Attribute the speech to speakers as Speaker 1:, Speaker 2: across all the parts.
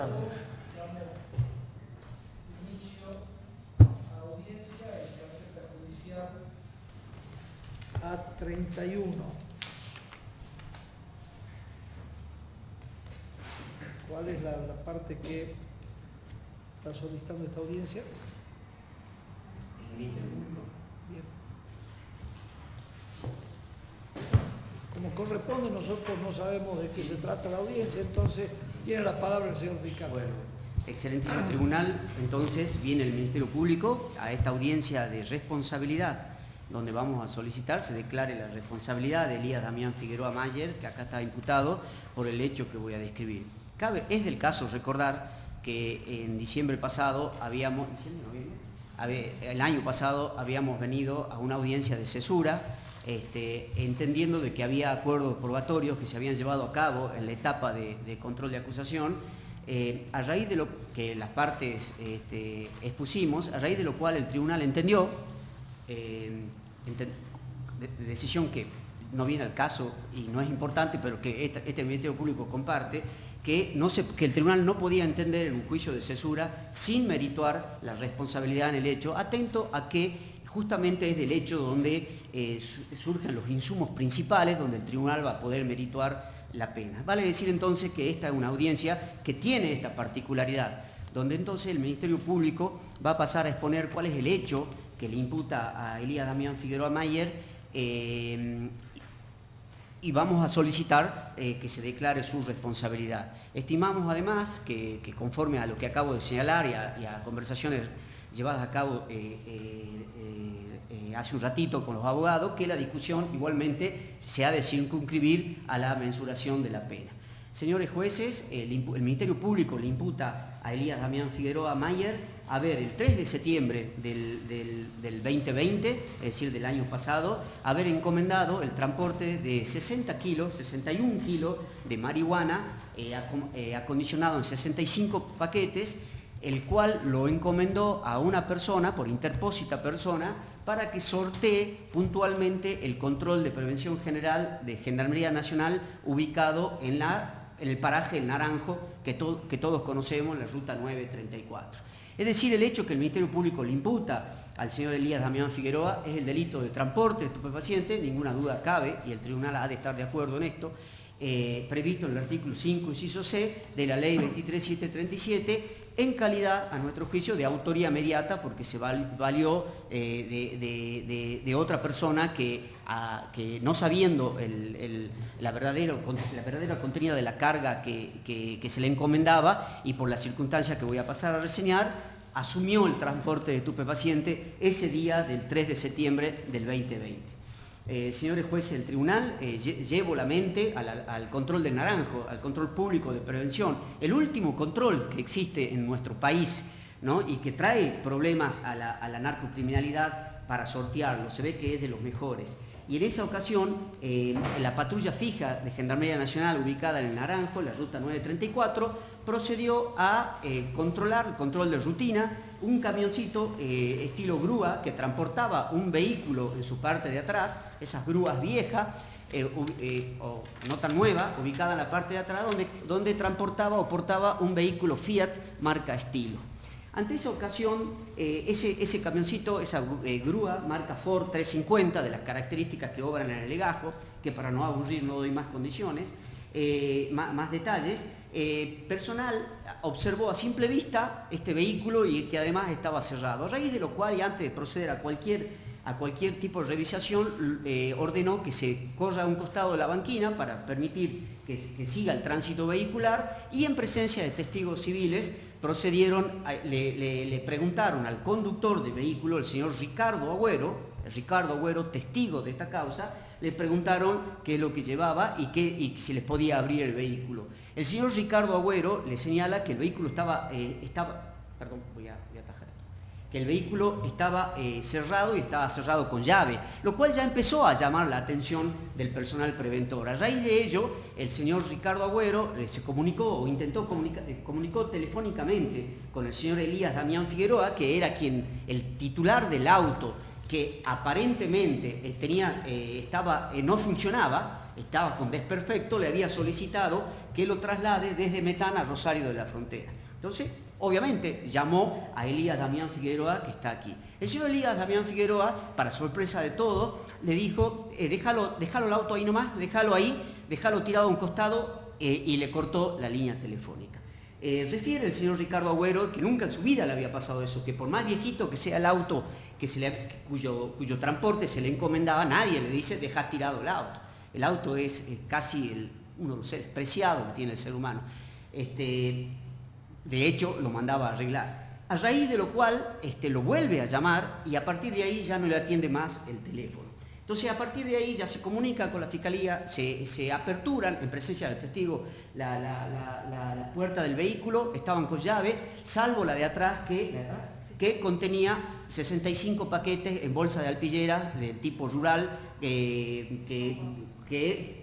Speaker 1: Carlos.
Speaker 2: Inicio a audiencia en carpeta judicial A31. ¿Cuál es la parte que está solicitando esta audiencia? Bien. Como corresponde, nosotros no sabemos de qué se trata la audiencia, entonces tiene la palabra el señor Ricardo.
Speaker 3: Bueno, excelentísimo tribunal, entonces viene el Ministerio Público a esta audiencia de responsabilidad, donde vamos a solicitar se declare la responsabilidad de Elías Damián Figueroa Mayer, que acá está imputado por el hecho que voy a describir. Es del caso recordar que en diciembre pasado el año pasado habíamos venido a una audiencia de cesura, entendiendo de que había acuerdos probatorios que se habían llevado a cabo en la etapa de control de acusación, a raíz de lo que las partes expusimos, a raíz de lo cual el tribunal entendió, decisión que no viene al caso y no es importante, pero que este Ministerio Público comparte, que el tribunal no podía entender en un juicio de cesura sin merituar la responsabilidad en el hecho, atento a que justamente es del hecho donde surgen los insumos principales, donde el tribunal va a poder merituar la pena. Vale decir entonces que esta es una audiencia que tiene esta particularidad, donde entonces el Ministerio Público va a pasar a exponer cuál es el hecho que le imputa a Elías Damián Figueroa Mayer, y vamos a solicitar que se declare su responsabilidad. Estimamos además que conforme a lo que acabo de señalar y a conversaciones llevadas a cabo hace un ratito con los abogados, que la discusión igualmente se ha de circunscribir a la mensuración de la pena. Señores jueces, el Ministerio Público le imputa a Elías Damián Figueroa Mayer el 3 de septiembre del 2020, es decir, del año pasado, haber encomendado el transporte de 61 kilos de marihuana acondicionado en 65 paquetes, el cual lo encomendó a una persona, por interpósita persona, para que sortee puntualmente el control de prevención general de Gendarmería Nacional ubicado en el paraje El Naranjo, que todos conocemos, en la ruta 934. Es decir, el hecho que el Ministerio Público le imputa al señor Elías Damián Figueroa es el delito de transporte de estupefacientes, ninguna duda cabe, y el tribunal ha de estar de acuerdo en esto, previsto en el artículo 5, inciso C, de la ley 23737, en calidad, a nuestro juicio, de autoría mediata, porque se valió de otra persona que no sabiendo la verdadera contenida de la carga que se le encomendaba, y por las circunstancias que voy a pasar a reseñar, asumió el transporte de estupefaciente ese día del 3 de septiembre del 2020. Señores jueces del tribunal, llevo la mente al control del Naranjo, al control público de prevención, el último control que existe en nuestro país, ¿no? Y que trae problemas a la narcocriminalidad para sortearlo, se ve que es de los mejores. Y en esa ocasión, la patrulla fija de Gendarmería Nacional ubicada en el Naranjo, en la ruta 934, procedió a controlar, el control de rutina, un camioncito estilo grúa que transportaba un vehículo en su parte de atrás, esas grúas viejas, o no tan nueva, ubicada en la parte de atrás, donde transportaba o portaba un vehículo Fiat marca Estilo. Ante esa ocasión, ese camioncito, esa grúa marca Ford 350, de las características que obran en el legajo, que para no aburrir no doy más condiciones, más detalles, personal observó a simple vista este vehículo y que además estaba cerrado, a raíz de lo cual, y antes de proceder a cualquier tipo de revisación, ordenó que se corra a un costado de la banquina para permitir que siga el tránsito vehicular, y en presencia de testigos civiles le preguntaron al conductor del vehículo, el señor Ricardo Agüero, testigo de esta causa, le preguntaron qué es lo que llevaba y si les podía abrir el vehículo. El señor Ricardo Agüero le señala que el vehículo estaba cerrado, y estaba cerrado con llave, lo cual ya empezó a llamar la atención del personal preventor. A raíz de ello, el señor Ricardo Agüero se comunicó comunicó telefónicamente con el señor Elías Damián Figueroa, que era el titular del auto que aparentemente no funcionaba, estaba con desperfecto, le había solicitado que lo traslade desde Metana a Rosario de la Frontera. Entonces, obviamente, llamó a Elías Damián Figueroa, que está aquí. El señor Elías Damián Figueroa, para sorpresa de todo, le dijo, déjalo el auto ahí nomás, déjalo ahí, déjalo tirado a un costado, y le cortó la línea telefónica. Refiere el señor Ricardo Agüero que nunca en su vida le había pasado eso, que por más viejito que sea el auto cuyo transporte se le encomendaba, nadie le dice deja tirado el auto. El auto es casi uno de los seres preciados que tiene el ser humano. De hecho, lo mandaba a arreglar. A raíz de lo cual lo vuelve a llamar y a partir de ahí ya no le atiende más el teléfono. Entonces, a partir de ahí ya se comunica con la Fiscalía, se aperturan en presencia del testigo la puerta del vehículo, estaban con llave, salvo la de atrás que contenía 65 paquetes en bolsa de alpillera del tipo rural que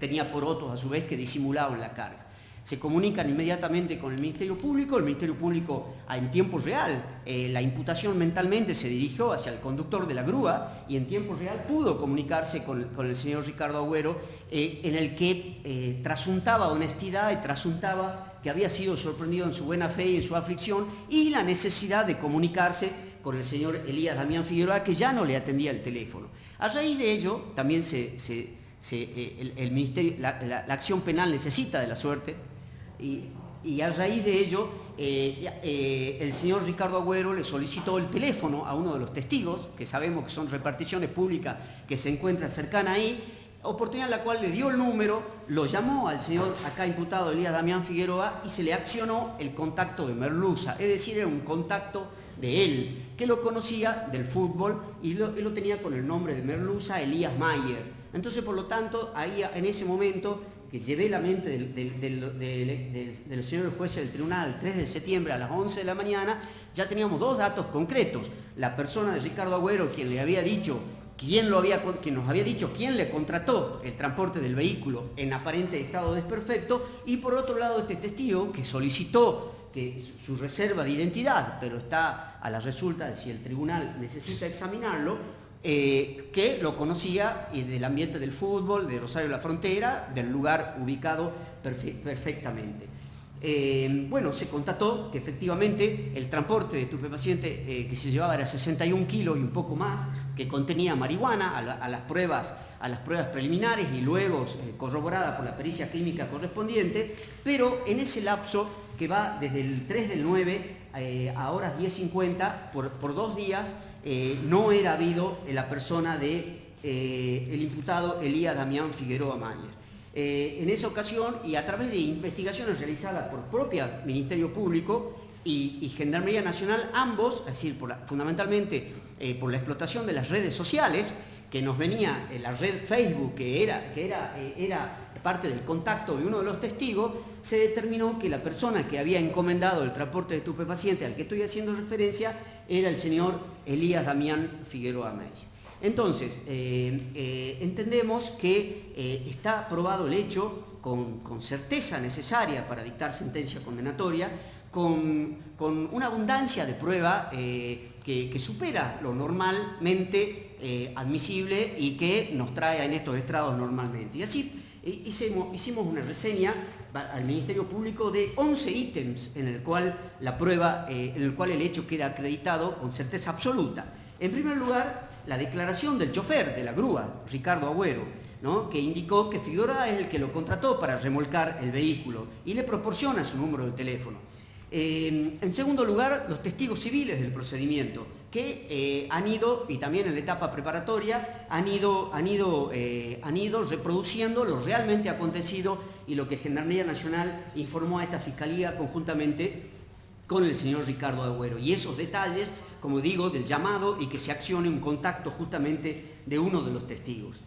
Speaker 3: tenía porotos a su vez que disimulaban la carga. Se comunican inmediatamente con el Ministerio Público en tiempo real, la imputación mentalmente se dirigió hacia el conductor de la grúa y en tiempo real pudo comunicarse con el señor Ricardo Agüero, en el que trasuntaba honestidad y trasuntaba que había sido sorprendido en su buena fe y en su aflicción y la necesidad de comunicarse con el señor Elías Damián Figueroa, que ya no le atendía el teléfono. A raíz de ello, también el Ministerio, la acción penal necesita de la suerte, y a raíz de ello el señor Ricardo Agüero le solicitó el teléfono a uno de los testigos, que sabemos que son reparticiones públicas que se encuentran cercanas ahí, oportunidad en la cual le dio el número, lo llamó al señor acá imputado Elías Damián Figueroa y se le accionó el contacto de Merluza, es decir, era un contacto de él, que lo conocía del fútbol y lo tenía con el nombre de Merluza Elías Mayer. Entonces, por lo tanto, ahí en ese momento que llevé la mente de los señores jueces del tribunal el 3 de septiembre a las 11 de la mañana, ya teníamos dos datos concretos. La persona de Ricardo Agüero, quien nos había dicho quién le contrató el transporte del vehículo en aparente estado desperfecto, y por otro lado este testigo que solicitó que su reserva de identidad, pero está a la resulta de si el tribunal necesita examinarlo, que lo conocía del ambiente del fútbol, de Rosario de la Frontera, del lugar ubicado perfectamente. Bueno, se constató que efectivamente el transporte de estupefaciente que se llevaba era 61 kilos y un poco más, que contenía marihuana a las pruebas preliminares y luego corroborada por la pericia clínica correspondiente, pero en ese lapso que va desde el 3 del 9 a horas 10:50 por 2 días, no era habido la persona el imputado Elías Damián Figueroa Mayer. En esa ocasión, y a través de investigaciones realizadas por propia Ministerio Público y Gendarmería Nacional, ambos, es decir, fundamentalmente por la explotación de las redes sociales, que nos venía la red Facebook, que era parte del contacto de uno de los testigos, se determinó que la persona que había encomendado el transporte de estupefacientes al que estoy haciendo referencia era el señor Elías Damián Figueroa Mayer. Entonces, entendemos que está probado el hecho con certeza necesaria para dictar sentencia condenatoria, con una abundancia de prueba que supera lo normalmente admisible y que nos trae en estos estrados normalmente. Y así hicimos una reseña al Ministerio Público de 11 ítems en el cual el hecho queda acreditado con certeza absoluta. En primer lugar, la declaración del chofer de la grúa, Ricardo Agüero, ¿no?, que indicó que Figueroa es el que lo contrató para remolcar el vehículo y le proporciona su número de teléfono. En segundo lugar, los testigos civiles del procedimiento, que han ido, y también en la etapa preparatoria, han ido reproduciendo lo realmente acontecido y lo que Gendarmería Nacional informó a esta Fiscalía conjuntamente con el señor Ricardo Agüero. Y esos detalles, como digo, del llamado y que se accione un contacto justamente de uno de los testigos.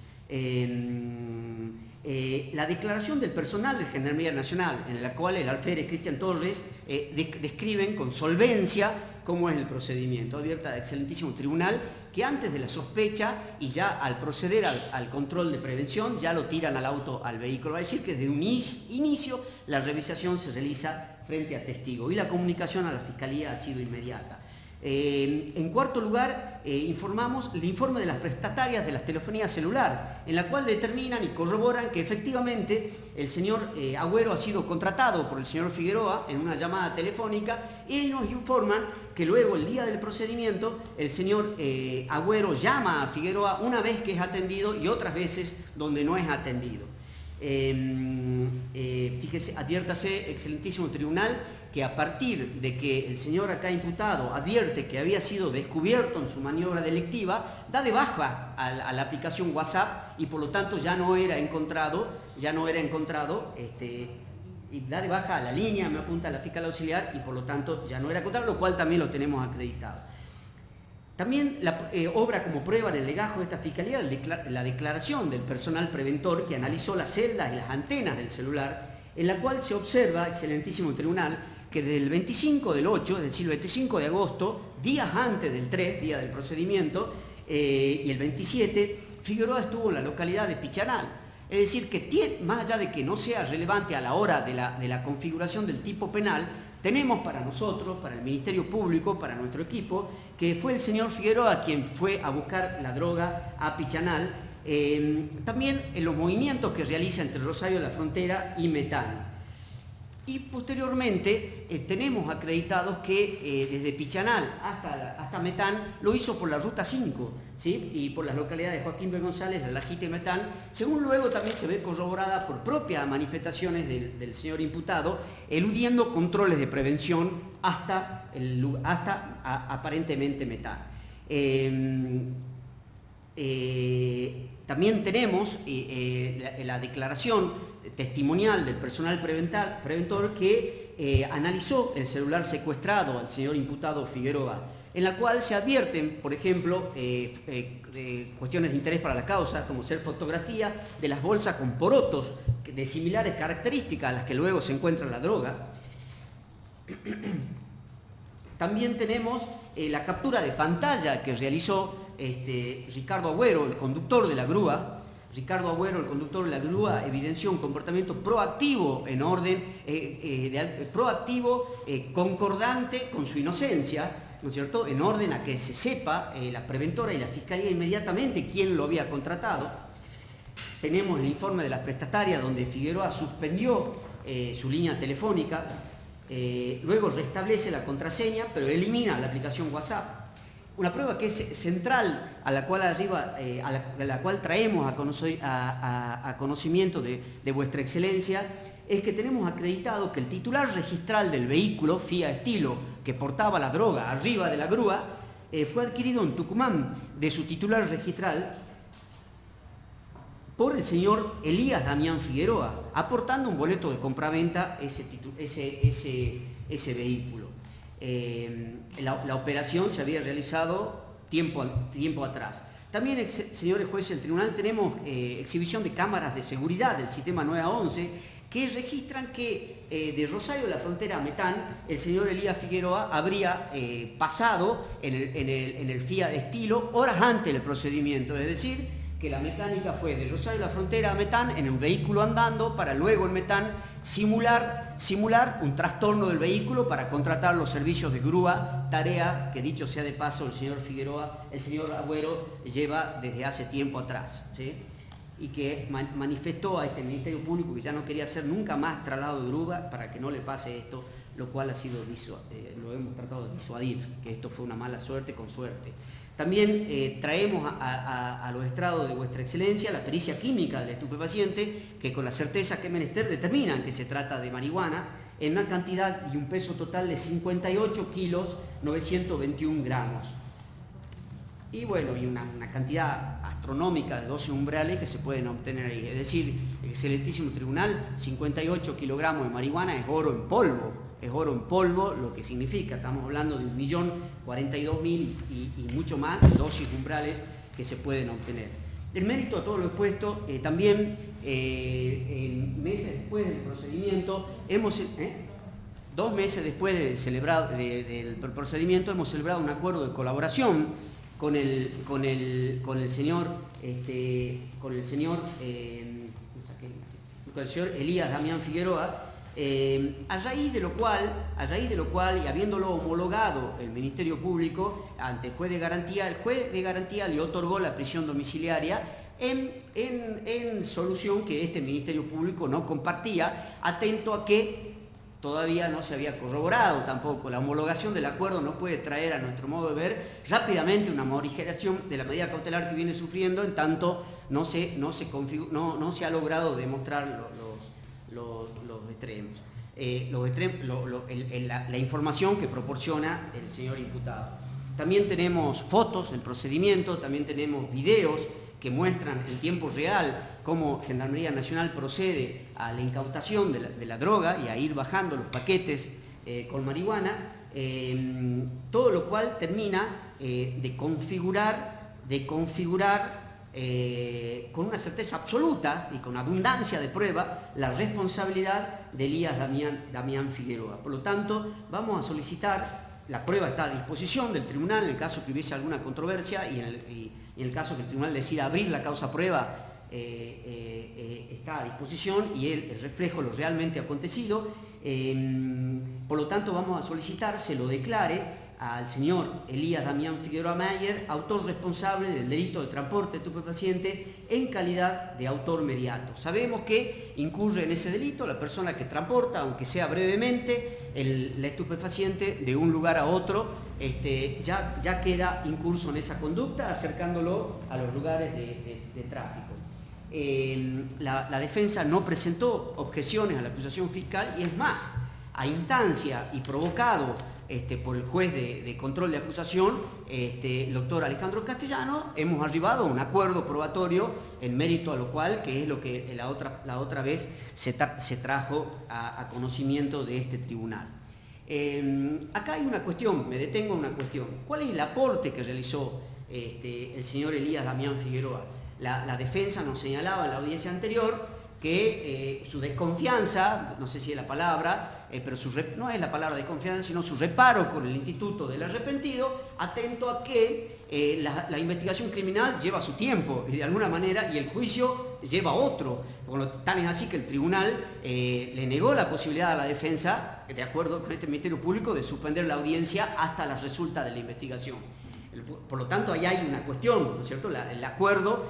Speaker 3: La declaración del personal de Gendarmería Nacional, en la cual el alférez Cristian Torres describen con solvencia cómo es el procedimiento. Advierta al excelentísimo tribunal que antes de la sospecha y ya al proceder al control de prevención ya lo tiran al auto, al vehículo. Va a decir que desde un inicio la revisación se realiza frente a testigo y la comunicación a la Fiscalía ha sido inmediata. En cuarto lugar, informamos el informe de las prestatarias de la telefonía celular, en la cual determinan y corroboran que efectivamente el señor Agüero ha sido contratado por el señor Figueroa en una llamada telefónica, y nos informan que luego, el día del procedimiento, el señor Agüero llama a Figueroa una vez que es atendido y otras veces donde no es atendido. Fíjese, adviértase, excelentísimo tribunal, que a partir de que el señor acá imputado advierte que había sido descubierto en su maniobra delictiva, da de baja a la aplicación WhatsApp y por lo tanto ya no era encontrado, y da de baja a la línea, me apunta la fiscal auxiliar, y por lo tanto ya no era encontrado, lo cual también lo tenemos acreditado. También obra como prueba en el legajo de esta fiscalía la declaración del personal preventor que analizó las celdas y las antenas del celular, en la cual se observa, excelentísimo tribunal, que desde el 25 del 8, es decir, el 25 de agosto, días antes del 3, día del procedimiento, y el 27, Figueroa estuvo en la localidad de Pichanal. Es decir, que más allá de que no sea relevante a la hora de la configuración del tipo penal, tenemos para nosotros, para el Ministerio Público, para nuestro equipo, que fue el señor Figueroa quien fue a buscar la droga a Pichanal, también en los movimientos que realiza entre Rosario de la Frontera y Metán. Y posteriormente tenemos acreditados que desde Pichanal hasta Metán lo hizo por la Ruta 5, ¿sí? Y por las localidades de Joaquín B. González, La Lajita y Metán, según luego también se ve corroborada por propias manifestaciones del señor imputado, eludiendo controles de prevención hasta aparentemente Metán. También tenemos la declaración testimonial del personal preventor que analizó el celular secuestrado al señor imputado Figueroa, en la cual se advierten, por ejemplo, cuestiones de interés para la causa, como ser fotografía de las bolsas con porotos de similares características a las que luego se encuentra la droga. También tenemos la captura de pantalla que realizó Ricardo Agüero, el conductor de la grúa. Ricardo Agüero, el conductor de la grúa, evidenció un comportamiento proactivo en orden, concordante con su inocencia, ¿no es cierto?, en orden a que se sepa la preventora y la fiscalía inmediatamente quién lo había contratado. Tenemos el informe de las prestatarias donde Figueroa suspendió su línea telefónica, luego restablece la contraseña, pero elimina la aplicación WhatsApp. Una prueba que es central, a la cual traemos a conocimiento de vuestra excelencia, es que tenemos acreditado que el titular registral del vehículo Fiat Estilo que portaba la droga arriba de la grúa fue adquirido en Tucumán de su titular registral por el señor Elías Damián Figueroa, aportando un boleto de compraventa ese vehículo. La operación se había realizado tiempo atrás. También, señores jueces del tribunal, tenemos exhibición de cámaras de seguridad del sistema 9 a 11 que registran que de Rosario de la Frontera a Metán el señor Elías Figueroa habría pasado en el Fiat Estilo horas antes del procedimiento, es decir, que la mecánica fue de Rosario de la Frontera a Metán en un vehículo andando para luego en Metán simular un trastorno del vehículo para contratar los servicios de grúa, tarea que, dicho sea de paso, el señor Agüero lleva desde hace tiempo atrás, ¿sí? Y que manifestó a este Ministerio Público que ya no quería hacer nunca más traslado de grúa para que no le pase esto, lo cual lo hemos tratado de disuadir, que esto fue una mala suerte con suerte. También traemos a los estrados de vuestra excelencia la pericia química del estupefaciente, que con la certeza que es menester determinan que se trata de marihuana en una cantidad y un peso total de 58 kilos 921 gramos. Y bueno, y una cantidad astronómica de 12 umbrales que se pueden obtener ahí. Es decir, excelentísimo tribunal, 58 kilogramos de marihuana es oro en polvo. Es oro en polvo, lo que significa, estamos hablando de 1.042.000 y mucho más dosis umbrales que se pueden obtener. El mérito de todo lo expuesto, también meses después del procedimiento, 2 meses después del procedimiento, hemos celebrado un acuerdo de colaboración con el señor Elías Damián Figueroa, A raíz de lo cual, y habiéndolo homologado el Ministerio Público ante el juez de garantía le otorgó la prisión domiciliaria en solución que este Ministerio Público no compartía, atento a que todavía no se había corroborado tampoco. La homologación del acuerdo no puede traer, a nuestro modo de ver, rápidamente una morigeración de la medida cautelar que viene sufriendo, en tanto no se ha logrado demostrar los extremos. La información que proporciona el señor imputado. También tenemos fotos del procedimiento, también tenemos videos que muestran en tiempo real cómo Gendarmería Nacional procede a la incautación de la droga y a ir bajando los paquetes con marihuana, todo lo cual termina de configurar con una certeza absoluta y con abundancia de prueba la responsabilidad de Elías Damián Figueroa. Por lo tanto, vamos a solicitar, la prueba está a disposición del tribunal en el caso que hubiese alguna controversia y en el caso que el tribunal decida abrir la causa prueba, está a disposición y el reflejo lo realmente acontecido. Por lo tanto, vamos a solicitar se lo declare al señor Elías Damián Figueroa Mayer, autor responsable del delito de transporte de estupefaciente en calidad de autor mediato. Sabemos que incurre en ese delito la persona que transporta, aunque sea brevemente, la estupefaciente de un lugar a otro, ya queda incurso en esa conducta, acercándolo a los lugares de tráfico. La defensa no presentó objeciones a la acusación fiscal y es más, a instancia y provocado por el juez de control de acusación, el doctor Alejandro Castellano, hemos arribado a un acuerdo probatorio en mérito a lo cual, que es lo que la otra vez se trajo a conocimiento de este tribunal. Acá hay una cuestión, me detengo en una cuestión. ¿Cuál es el aporte que realizó el señor Elías Damián Figueroa? La defensa nos señalaba en la audiencia anterior que su desconfianza, no sé si es la palabra, pero no es la palabra desconfianza, sino su reparo con el Instituto del Arrepentido, atento a que la investigación criminal lleva su tiempo y de alguna manera, y el juicio lleva otro. Tan es así que el tribunal le negó la posibilidad a la defensa, de acuerdo con este Ministerio Público, de suspender la audiencia hasta la resulta de la investigación. Por lo tanto, ahí hay una cuestión, ¿no es cierto? El acuerdo,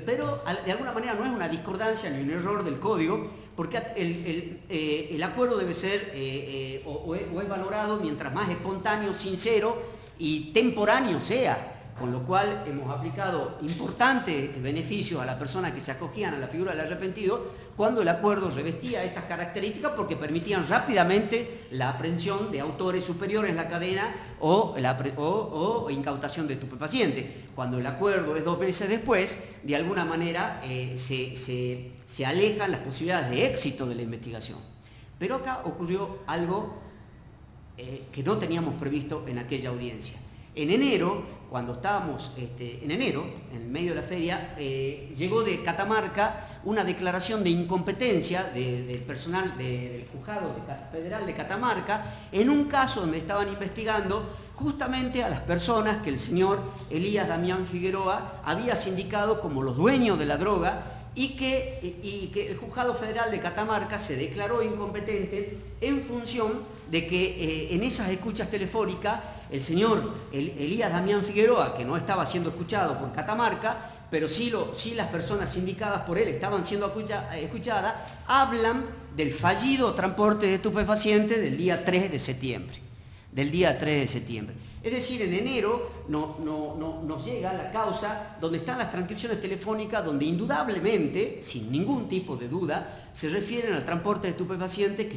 Speaker 3: pero de alguna manera no es una discordancia ni un error del código, porque el acuerdo debe ser o es valorado mientras más espontáneo, sincero y temporáneo sea, con lo cual hemos aplicado importantes beneficios a las personas que se acogían a la figura del arrepentido cuando el acuerdo revestía estas características porque permitían rápidamente la aprehensión de autores superiores en la cadena o incautación de estupefacientes. Cuando el acuerdo es 2 meses después, de alguna manera se alejan las posibilidades de éxito de la investigación. Pero acá ocurrió algo que no teníamos previsto en aquella audiencia. En enero, cuando estábamos en el medio de la feria, llegó de Catamarca una declaración de incompetencia del personal del Juzgado Federal de Catamarca en un caso donde estaban investigando justamente a las personas que el señor Elías Damián Figueroa había sindicado como los dueños de la droga y que el Juzgado Federal de Catamarca se declaró incompetente en función de que en esas escuchas telefónicas el señor Elías Damián Figueroa, que no estaba siendo escuchado por Catamarca, pero sí las personas sindicadas por él estaban siendo escuchadas, hablan del fallido transporte de estupefacientes del día 3 de septiembre. Es decir, en enero nos llega la causa donde están las transcripciones telefónicas donde indudablemente, sin ningún tipo de duda, se refieren al transporte de estupefacientes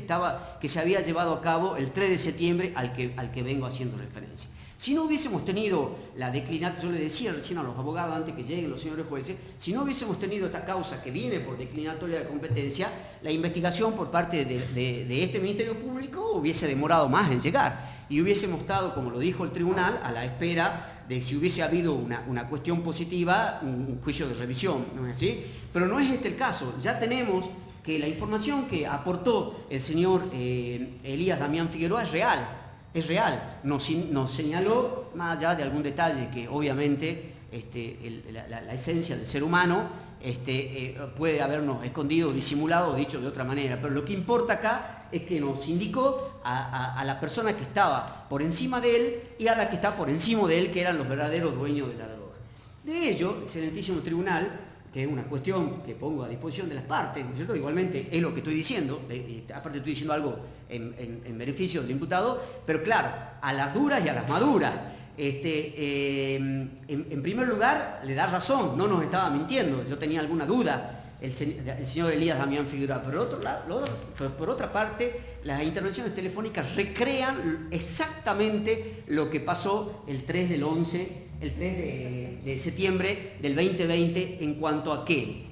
Speaker 3: que se había llevado a cabo el 3 de septiembre al que vengo haciendo referencia. Si no hubiésemos tenido la declinatoria, yo le decía recién a los abogados antes que lleguen los señores jueces, si no hubiésemos tenido esta causa que viene por declinatoria de competencia, la investigación por parte de este Ministerio Público hubiese demorado más en llegar y hubiésemos estado, como lo dijo el tribunal, a la espera de si hubiese habido una cuestión positiva, un juicio de revisión, ¿no es así? Pero no es este el caso, ya tenemos que la información que aportó el señor Elías Damián Figueroa es real, nos señaló, más allá de algún detalle que obviamente la esencia del ser humano puede habernos escondido, disimulado o dicho de otra manera, pero lo que importa acá es que nos indicó a la persona que estaba por encima de él y a la que está por encima de él, que eran los verdaderos dueños de la droga. De ello, excelentísimo tribunal, que es una cuestión que pongo a disposición de las partes, ¿no es cierto? Igualmente es lo que estoy diciendo, aparte estoy diciendo algo en beneficio del imputado, pero claro, a las duras y a las maduras. En primer lugar, le da razón, no nos estaba mintiendo, yo tenía alguna duda, el señor Elías Damián Figueroa. Por otra parte, las intervenciones telefónicas recrean exactamente lo que pasó el 3 de septiembre del 2020 en cuanto a que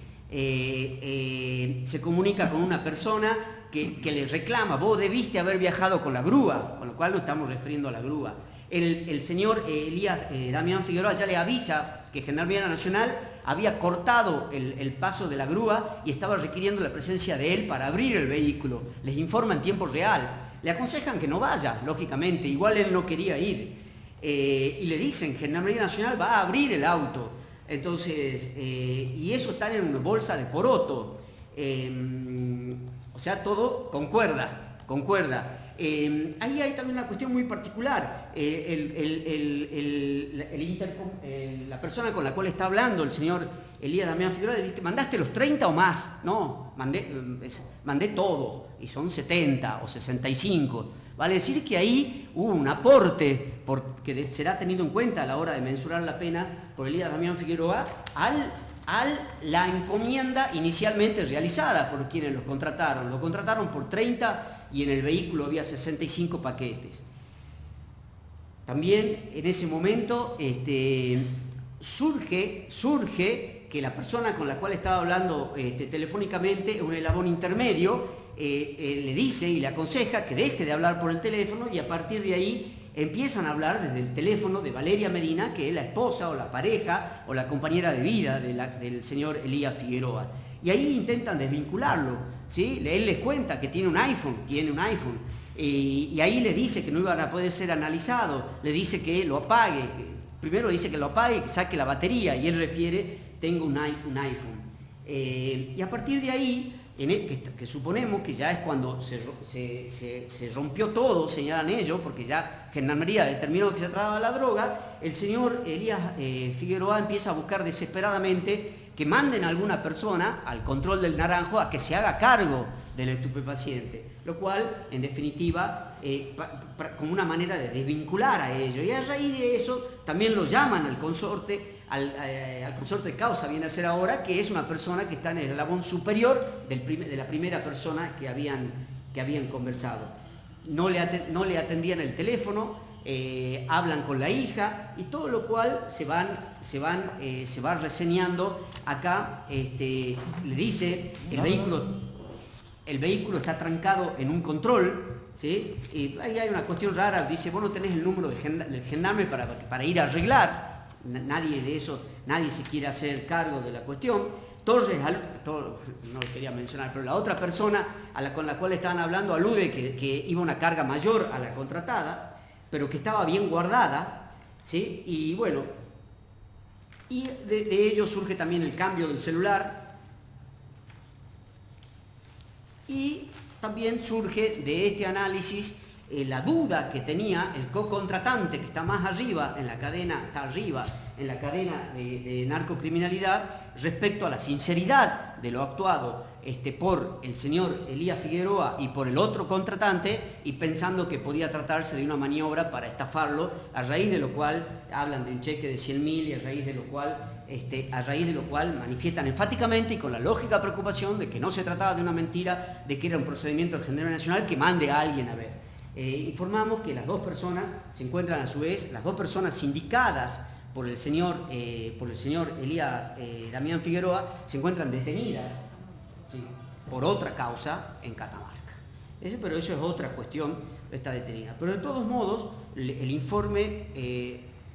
Speaker 3: se comunica con una persona que le reclama: vos debiste haber viajado con la grúa, con lo cual no estamos refiriendo a la grúa. El señor Elías Damián Figueroa ya le avisa que Gendarmería Nacional había cortado el paso de la grúa y estaba requiriendo la presencia de él para abrir el vehículo. Les informa en tiempo real. Le aconsejan que no vaya, lógicamente, igual él no quería ir. Y le dicen: Gendarmería Nacional va a abrir el auto. Entonces, y eso está en una bolsa de poroto. O sea, todo concuerda. Ahí hay también una cuestión muy particular. La persona con la cual está hablando el señor Elías Damián Figueroa le dice: ¿mandaste los 30 o más? No, mandé todo, y son 70 o 65. Vale decir que ahí hubo un aporte, que será tenido en cuenta a la hora de mensurar la pena por Elías Damián Figueroa, a la encomienda inicialmente realizada por quienes los contrataron. Lo contrataron por 30 y en el vehículo había 65 paquetes. También en ese momento surge que la persona con la cual estaba hablando telefónicamente, un eslabón intermedio, le dice y le aconseja que deje de hablar por el teléfono, y a partir de ahí empiezan a hablar desde el teléfono de Valeria Medina, que es la esposa o la pareja o la compañera de vida del señor Elías Figueroa. Y ahí intentan desvincularlo, ¿sí? Él les cuenta que tiene un iPhone, y ahí le dice que no iban a poder ser analizados, le dice que lo apague, primero dice que lo apague, que saque la batería, y él refiere: tengo un iPhone. Y a partir de ahí, que suponemos que ya es cuando se rompió todo, señalan ellos, porque ya Gendarmería determinó que se trataba de la droga, el señor Elías Figueroa empieza a buscar desesperadamente que manden a alguna persona al control del Naranjo a que se haga cargo del estupefaciente, lo cual, en definitiva, como una manera de desvincular a ellos. Y a raíz de eso también lo llaman al consorte, al consorte de causa, viene a ser ahora, que es una persona que está en el eslabón superior de la primera persona que habían conversado. No le atendían el teléfono, hablan con la hija, y todo lo cual se va reseñando acá. Le dice: el vehículo está trancado en un control, ¿sí? Y ahí hay una cuestión rara, dice: vos no tenés el número del gendarme para ir a arreglar. Nadie se quiere hacer cargo de la cuestión. Torres, no lo quería mencionar, pero la otra persona con la cual estaban hablando alude que iba una carga mayor a la contratada, pero que estaba bien guardada, ¿sí? Y bueno, y de ello surge también el cambio del celular, y también surge de este análisis la duda que tenía el co-contratante, que está más arriba en la cadena, de narcocriminalidad, respecto a la sinceridad de lo actuado por el señor Elías Figueroa y por el otro contratante, y pensando que podía tratarse de una maniobra para estafarlo, a raíz de lo cual hablan de un cheque de 100.000, y a raíz de lo cual manifiestan enfáticamente y con la lógica preocupación de que no se trataba de una mentira, de que era un procedimiento del Gendarmería Nacional que mande a alguien a ver. Informamos que las dos personas se encuentran, a su vez, las dos personas sindicadas por el señor Elías Damián Figueroa, se encuentran detenidas, ¿sí?, por otra causa en Catamarca. Pero eso es otra cuestión, está detenida. Pero de todos modos, el informe,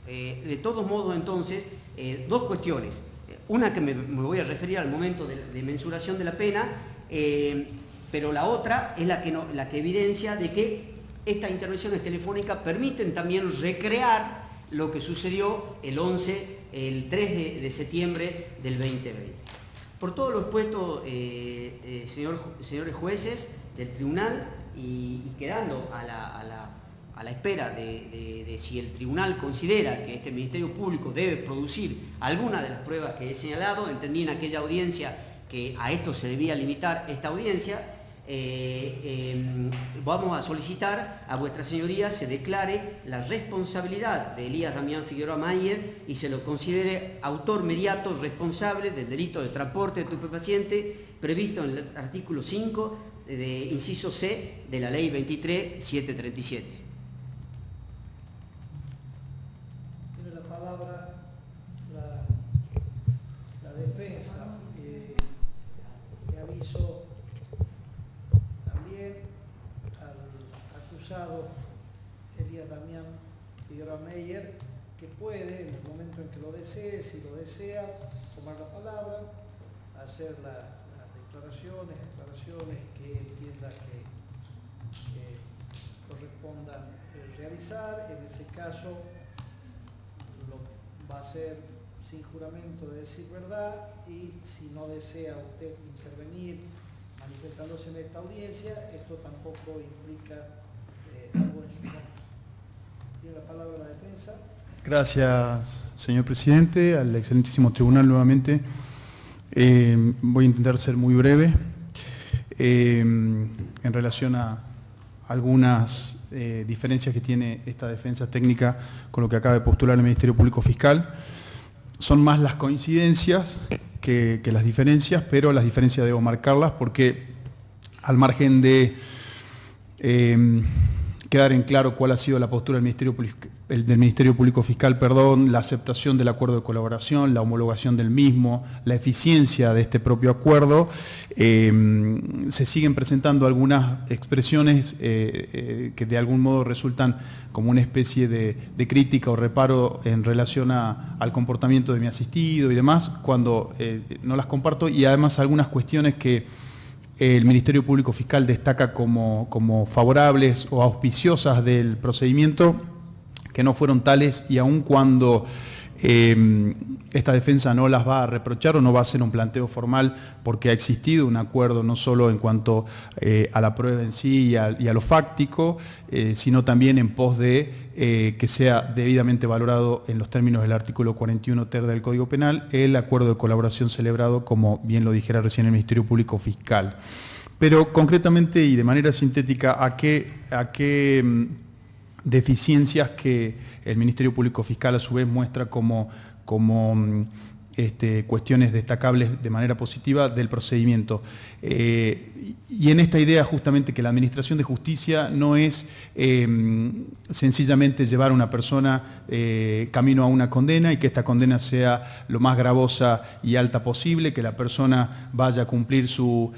Speaker 3: entonces, dos cuestiones. Una que me voy a referir al momento de mensuración de la pena, pero la otra es la que evidencia de que estas intervenciones telefónicas permiten también recrear lo que sucedió el 3 de septiembre del 2020. Por todo lo expuesto, señores jueces del tribunal, y quedando a la espera de si el tribunal considera que este Ministerio Público debe producir alguna de las pruebas que he señalado, entendí en aquella audiencia que a esto se debía limitar esta audiencia, vamos a solicitar a vuestra señoría se declare la responsabilidad de Elías Damián Figueroa Mayer y se lo considere autor mediato responsable del delito de transporte de estupefaciente previsto en el artículo 5 de inciso C de la ley 23.737.
Speaker 2: Tiene la palabra la defensa. Le aviso también al acusado Elías Damián Figueroa Mayer que puede, en el momento en que lo desee, si lo desea, tomar la palabra, hacer las declaraciones que entienda que correspondan realizar. En ese caso lo va a hacer sin juramento de decir verdad, y si no desea usted intervenir manifestándose en esta audiencia, esto tampoco implica algo en su contra. Tiene la palabra la defensa.
Speaker 1: Gracias, señor presidente, al excelentísimo tribunal nuevamente. Voy a intentar ser muy breve en relación a algunas diferencias que tiene esta defensa técnica con lo que acaba de postular el Ministerio Público Fiscal. Son más las coincidencias que las diferencias, pero las diferencias debo marcarlas porque al margen de quedar en claro cuál ha sido la postura del Ministerio Público Fiscal, la aceptación del acuerdo de colaboración, la homologación del mismo, la eficiencia de este propio acuerdo, se siguen presentando algunas expresiones que de algún modo resultan como una especie de crítica o reparo en relación al comportamiento de mi asistido y demás, cuando no las comparto, y además algunas cuestiones que el Ministerio Público Fiscal destaca como favorables o auspiciosas del procedimiento, que no fueron tales, y aun cuando esta defensa no las va a reprochar o no va a hacer un planteo formal porque ha existido un acuerdo no solo en cuanto a la prueba en sí y a lo fáctico, sino también en pos de que sea debidamente valorado en los términos del artículo 41 ter del Código Penal el acuerdo de colaboración celebrado, como bien lo dijera recién el Ministerio Público Fiscal. Pero concretamente y de manera sintética, ¿a qué deficiencias que el Ministerio Público Fiscal a su vez muestra como cuestiones destacables de manera positiva del procedimiento? Y en esta idea justamente que la Administración de Justicia no es sencillamente llevar a una persona camino a una condena y que esta condena sea lo más gravosa y alta posible, que la persona vaya a cumplir su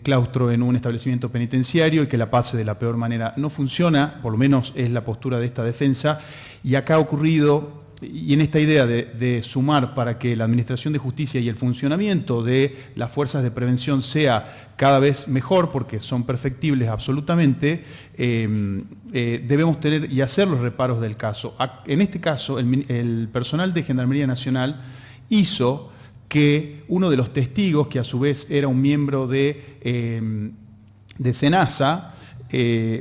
Speaker 1: claustro en un establecimiento penitenciario y que la pase de la peor manera. No funciona, por lo menos es la postura de esta defensa, y acá ha ocurrido. Y en esta idea de sumar para que la Administración de Justicia y el funcionamiento de las fuerzas de prevención sea cada vez mejor, porque son perfectibles absolutamente, debemos tener y hacer los reparos del caso. En este caso, el personal de Gendarmería Nacional hizo que uno de los testigos, que a su vez era un miembro de SENASA,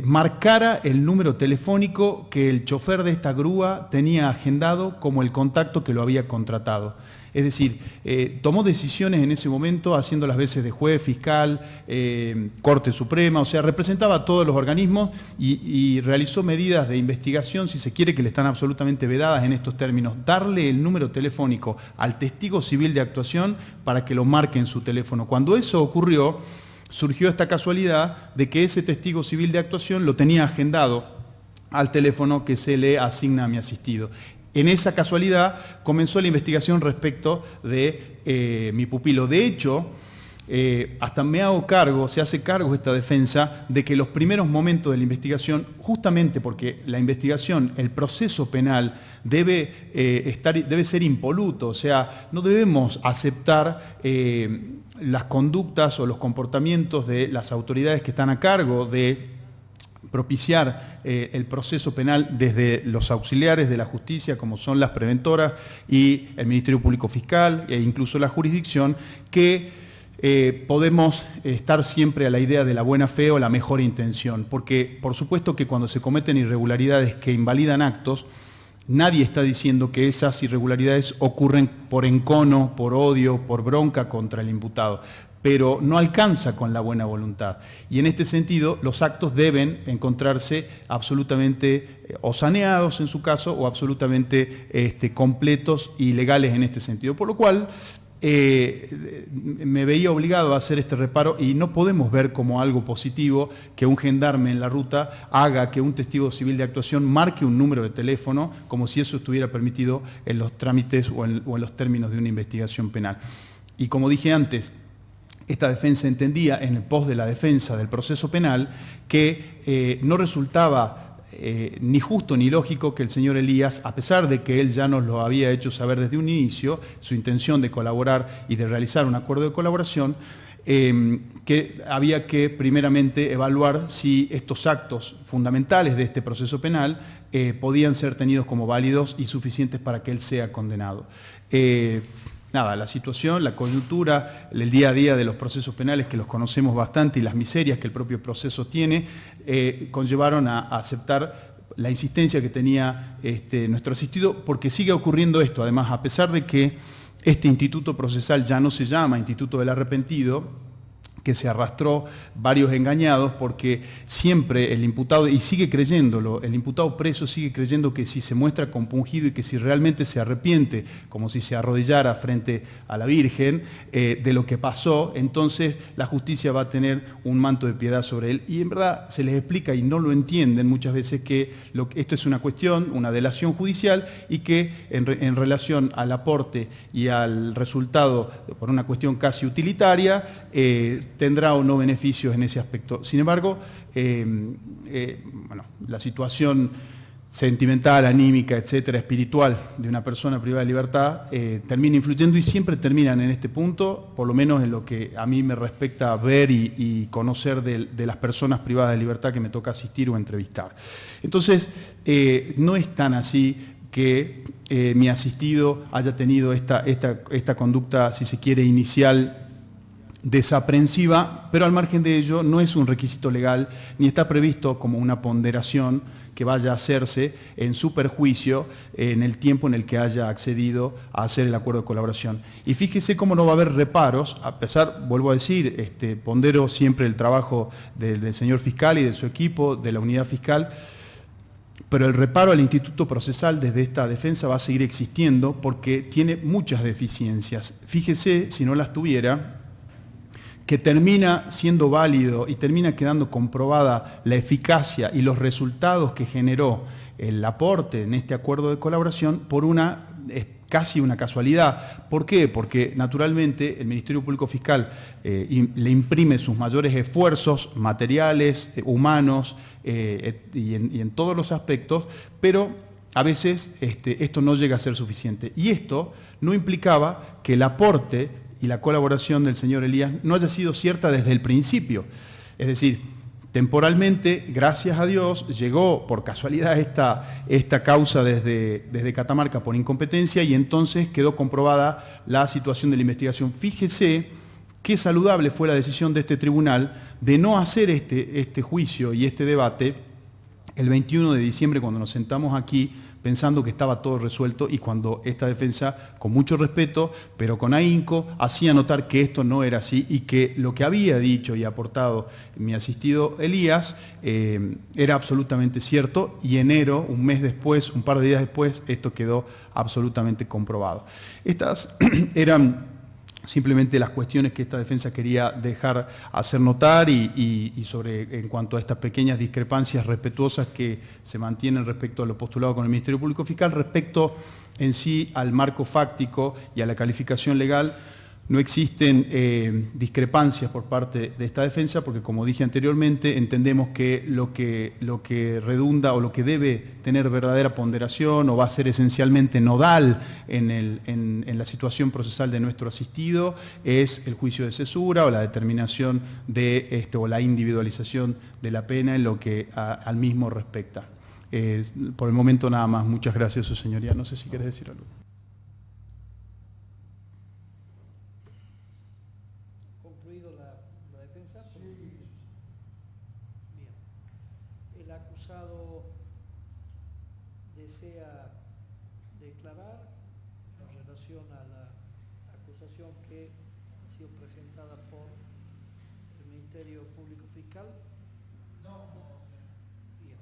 Speaker 1: marcara el número telefónico que el chofer de esta grúa tenía agendado como el contacto que lo había contratado. Es decir, tomó decisiones en ese momento haciendo las veces de juez, fiscal, Corte Suprema, o sea, representaba a todos los organismos y realizó medidas de investigación, si se quiere, que le están absolutamente vedadas en estos términos. Darle el número telefónico al testigo civil de actuación para que lo marque en su teléfono. Cuando eso ocurrió, surgió esta casualidad de que ese testigo civil de actuación lo tenía agendado al teléfono que se le asigna a mi asistido. En esa casualidad comenzó la investigación respecto de mi pupilo. De hecho, hasta me hago cargo, se hace cargo esta defensa, de que los primeros momentos de la investigación, justamente porque la investigación, el proceso penal debe ser impoluto, o sea, no debemos aceptar las conductas o los comportamientos de las autoridades que están a cargo de propiciar el proceso penal desde los auxiliares de la justicia, como son las preventoras y el Ministerio Público Fiscal e incluso la jurisdicción, que podemos estar siempre a la idea de la buena fe o la mejor intención, porque por supuesto que cuando se cometen irregularidades que invalidan actos, nadie está diciendo que esas irregularidades ocurren por encono, por odio, por bronca contra el imputado, pero no alcanza con la buena voluntad. Y en este sentido, los actos deben encontrarse absolutamente o saneados en su caso, o absolutamente completos y legales en este sentido. Por lo cual, me veía obligado a hacer este reparo, y no podemos ver como algo positivo que un gendarme en la ruta haga que un testigo civil de actuación marque un número de teléfono como si eso estuviera permitido en los trámites o en los términos de una investigación penal. Y como dije antes, esta defensa entendía en el pos de la defensa del proceso penal que no resultaba ni justo ni lógico que el señor Elías, a pesar de que él ya nos lo había hecho saber desde un inicio, su intención de colaborar y de realizar un acuerdo de colaboración, que había que primeramente evaluar si estos actos fundamentales de este proceso penal podían ser tenidos como válidos y suficientes para que él sea condenado. Nada, la situación, la coyuntura, el día a día de los procesos penales, que los conocemos bastante, y las miserias que el propio proceso tiene, conllevaron a aceptar la insistencia que tenía nuestro asistido, porque sigue ocurriendo esto. Además, a pesar de que este instituto procesal ya no se llama Instituto del Arrepentido, que se arrastró varios engañados, porque siempre el imputado, y sigue creyéndolo, el imputado preso sigue creyendo que si se muestra compungido y que si realmente se arrepiente, como si se arrodillara frente a la Virgen, de lo que pasó, entonces la justicia va a tener un manto de piedad sobre él. Y en verdad se les explica, y no lo entienden muchas veces, que esto es una cuestión, una delación judicial, y que en relación al aporte y al resultado, por una cuestión casi utilitaria, tendrá o no beneficios en ese aspecto. Sin embargo, bueno, la situación sentimental, anímica, etcétera, espiritual de una persona privada de libertad termina influyendo, y siempre terminan en este punto, por lo menos en lo que a mí me respecta ver y conocer de las personas privadas de libertad que me toca asistir o entrevistar. Entonces, no es tan así que mi asistido haya tenido esta conducta, si se quiere, inicial, desaprensiva, pero al margen de ello no es un requisito legal ni está previsto como una ponderación que vaya a hacerse en su perjuicio en el tiempo en el que haya accedido a hacer el acuerdo de colaboración. Y fíjese cómo no va a haber reparos, a pesar, vuelvo a decir, pondero siempre el trabajo del señor fiscal y de su equipo, de la unidad fiscal, pero el reparo al instituto procesal desde esta defensa va a seguir existiendo porque tiene muchas deficiencias. Fíjese, si no las tuviera, que termina siendo válido y termina quedando comprobada la eficacia y los resultados que generó el aporte en este acuerdo de colaboración por casi una casualidad. ¿Por qué? Porque naturalmente el Ministerio Público Fiscal le imprime sus mayores esfuerzos materiales, humanos y en todos los aspectos, pero a veces esto no llega a ser suficiente. Y esto no implicaba que el aporte y la colaboración del señor Elías no haya sido cierta desde el principio. Es decir, temporalmente, gracias a Dios, llegó por casualidad esta causa desde Catamarca por incompetencia, y entonces quedó comprobada la situación de la investigación. Fíjese qué saludable fue la decisión de este tribunal de no hacer este juicio y este debate el 21 de diciembre, cuando nos sentamos aquí, pensando que estaba todo resuelto, y cuando esta defensa, con mucho respeto, pero con ahínco, hacía notar que esto no era así, y que lo que había dicho y aportado mi asistido Elías era absolutamente cierto, y enero, un mes después, un par de días después, esto quedó absolutamente comprobado. Estas eran simplemente las cuestiones que esta defensa quería dejar hacer notar, y en cuanto a estas pequeñas discrepancias respetuosas que se mantienen respecto a lo postulado con el Ministerio Público Fiscal, respecto en sí al marco fáctico y a la calificación legal. no existen discrepancias por parte de esta defensa, porque como dije anteriormente, entendemos que lo que redunda o lo que debe tener verdadera ponderación o va a ser esencialmente nodal en la situación procesal de nuestro asistido es el juicio de cesura o la determinación o la individualización de la pena en lo que al mismo respecta. Por el momento nada más. Muchas gracias, su señoría. No sé si quieres decir algo.
Speaker 2: ¿Concluido la defensa? Sí. Bien. El acusado desea declarar en relación a la acusación que ha sido presentada por el Ministerio Público Fiscal. No. Bien.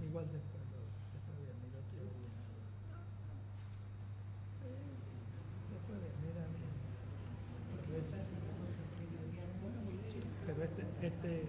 Speaker 2: Igual después pero este